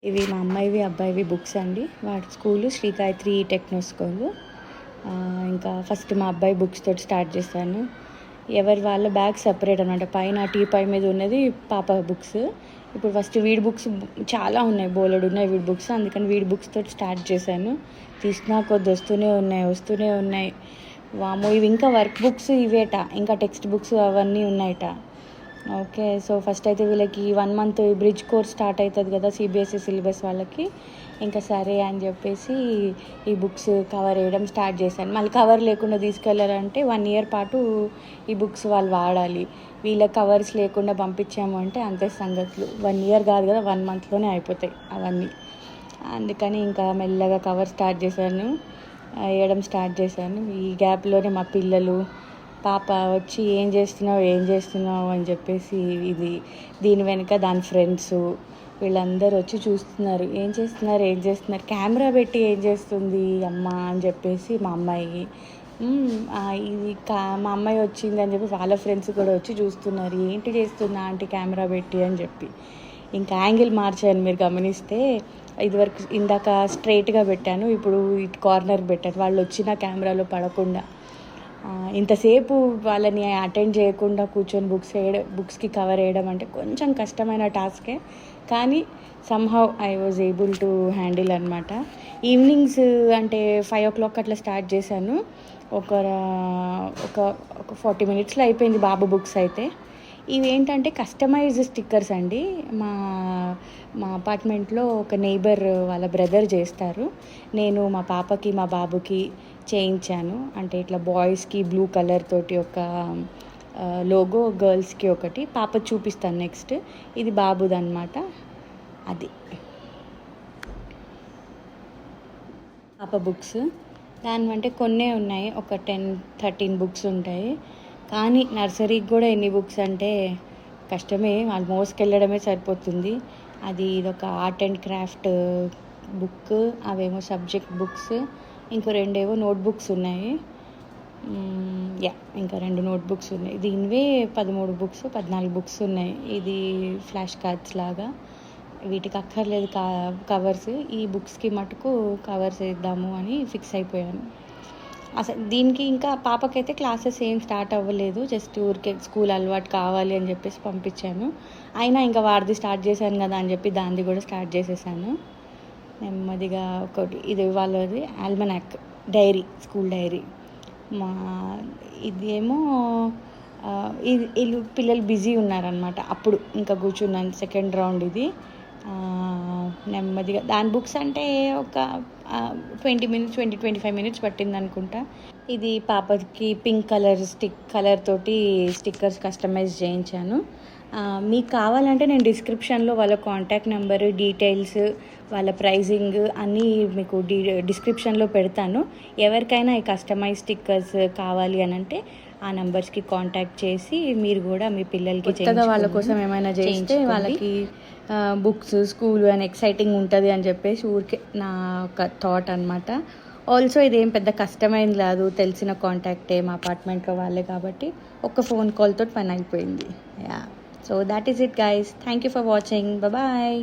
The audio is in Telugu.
ఇవి మా అమ్మాయివి అబ్బాయివి బుక్స్ అండి. వాడి school Sri Gayatri techno school. ఇంకా ఫస్ట్ మా అబ్బాయి బుక్స్ తోటి స్టార్ట్ చేశాను. ఎవరి వాళ్ళ బ్యాగ్ సపరేట్ అనమాట. పైన టీపాయ్ మీద ఉన్నది పాప బుక్స్. ఇప్పుడు ఫస్ట్ వీడి బుక్స్ చాలా ఉన్నాయి, బోలెడు ఉన్నాయి వీడి బుక్స్. అందుకని వీడి బుక్స్ తోటి స్టార్ట్ చేశాను. తీసినా కొద్ది వస్తూనే ఉన్నాయి. వామో, ఇవి ఇంకా వర్క్ బుక్స్ ఇవేట, ఇంకా టెక్స్ట్ బుక్స్ అవన్నీ ఉన్నాయట. ఓకే, సో ఫస్ట్ అయితే వీళ్ళకి 1 మంత్ బ్రిడ్జ్ కోర్స్ స్టార్ట్ అవుతుంది కదా సిబిఎస్ఈ సిలబస్ వాళ్ళకి. ఇంకా సరే అని చెప్పేసి ఈ బుక్స్ కవర్ వేయడం స్టార్ట్ చేశాను. మళ్ళీ కవర్ లేకుండా తీసుకెళ్ళాలంటే 1 ఇయర్ పాటు ఈ బుక్స్ వాళ్ళు వాడాలి. వీళ్ళ కవర్స్ లేకుండా పంపించాము అంటే అంతే సంగతులు. 1 ఇయర్ కాదు కదా, 1 మంత్లోనే అయిపోతాయి అవన్నీ. అందుకని ఇంకా మెల్లగా కవర్ స్టార్ట్ చేశాను, వేయడం స్టార్ట్ చేశాను. ఈ గ్యాప్లోనే మా పిల్లలు పాప వచ్చి ఏం చేస్తున్నావు అని చెప్పేసి దీని వెనుక దాని ఫ్రెండ్స్ వీళ్ళందరూ వచ్చి చూస్తున్నారు. ఏం చేస్తున్నారు కెమెరా పెట్టి ఏం చేస్తుంది అమ్మ అని చెప్పేసి మా అమ్మాయి మా అమ్మాయి వచ్చింది అని చెప్పి వాళ్ళ ఫ్రెండ్స్ కూడా వచ్చి చూస్తున్నారు. ఏంటి చేస్తున్నా ఆంటీ కెమెరా పెట్టి అని చెప్పి. ఇంకా యాంగిల్ మార్చాను, మీరు గమనిస్తే ఇదివరకు ఇందాక స్ట్రైట్గా పెట్టాను, ఇప్పుడు ఇటు కార్నర్ పెట్టాను. వాళ్ళు వచ్చిన కెమెరాలో పడకుండా. ఇంతసేపు వాళ్ళని అటెండ్ చేయకుండా కూర్చొని బుక్స్కి కవర్ వేయడం అంటే కొంచెం కష్టమైన టాస్కే, కానీ somehow I was able to handle అనమాట. ఈవినింగ్స్ అంటే 5 o'clock అట్లా స్టార్ట్ చేశాను. ఒక 40 minutesలో అయిపోయింది బాబు బుక్స్ అయితే. ఇవి ఏంటంటే కస్టమైజ్ స్టిక్కర్స్ అండి. మా అపార్ట్మెంట్లో ఒక నైబర్ వాళ్ళ బ్రదర్ చేస్తారు. నేను మా పాపకి మా బాబుకి చేయించాను. అంటే ఇట్లా బాయ్స్కి బ్లూ కలర్ తోటి ఒక లోగో, గర్ల్స్కి ఒకటి. పాప చూపిస్తాను నెక్స్ట్. ఇది బాబుది అనమాట. అది పాప బుక్స్. దానివంటే కొన్నే ఉన్నాయి, ఒక 10-13 బుక్స్ ఉంటాయి. కానీ నర్సరీకి కూడా ఎన్ని బుక్స్ అంటే కష్టమే, వాళ్ళు మోసుకెళ్ళడమే సరిపోతుంది. ఇదొక ఆర్ట్ అండ్ క్రాఫ్ట్ బుక్, అవేమో సబ్జెక్ట్ బుక్స్, ఇంకో 2 నోట్ బుక్స్ ఉన్నాయి. ఇంకా 2 నోట్ బుక్స్ ఉన్నాయి. దీనివే 13 బుక్స్ 14 బుక్స్ ఉన్నాయి. ఇది ఫ్లాష్ కార్డ్స్ లాగా. వీటికి అక్కర్లేదు కవర్స్. ఈ బుక్స్కి మటుకు కవర్స్ వేద్దాము అని ఫిక్స్ అయిపోయాను. అసలు దీనికి ఇంకా పాపకైతే క్లాసెస్ ఏం స్టార్ట్ అవ్వలేదు, జస్ట్ ఊరికే స్కూల్ అలవాటు కావాలి అని చెప్పేసి పంపించాను. అయినా ఇంకా వాడిది స్టార్ట్ చేశాను కదా అని చెప్పి దాన్ని కూడా స్టార్ట్ చేసేసాను నెమ్మదిగా. ఇది వాళ్ళది ఆల్మనాక్ డైరీ, స్కూల్ డైరీ. ఇదేమో వీళ్ళు పిల్లలు బిజీ ఉన్నారనమాట. అప్పుడు ఇంకా కూర్చున్నాను, సెకండ్ రౌండ్ ఇది. నెమ్మదిగా దాని బుక్స్ అంటే ఒక 20-25 minutes పట్టింది అనుకుంటా. ఇది పాపకి పింక్ కలర్ తోటి స్టిక్కర్స్ కస్టమైజ్ చేయించాను. మీకు కావాలంటే నేను డిస్క్రిప్షన్లో వాళ్ళ కాంటాక్ట్ నెంబర్, డీటెయిల్స్, వాళ్ళ ప్రైజింగ్ అన్నీ మీకు డిస్క్రిప్షన్లో పెడతాను. ఎవరికైనా ఈ కస్టమైజ్ స్టిక్కర్స్ కావాలి అని అంటే ఆ నెంబర్స్కి కాంటాక్ట్ చేసి మీరు కూడా మీ పిల్లలకి వాళ్ళ కోసం ఏమైనా చేస్తే వాళ్ళకి బుక్స్, స్కూల్ అని ఎక్సైటింగ్ ఉంటుంది అని చెప్పేసి ఊరికే నా ఒక థాట్ అనమాట. ఆల్సో ఇదేం పెద్ద కష్టమైంది కాదు, తెలిసిన కాంటాక్టే, మా అపార్ట్మెంట్లో వాళ్ళే కాబట్టి ఒక్క ఫోన్ కాల్తో పని అయిపోయింది. So that is it guys. Thank you for watching. Bye bye.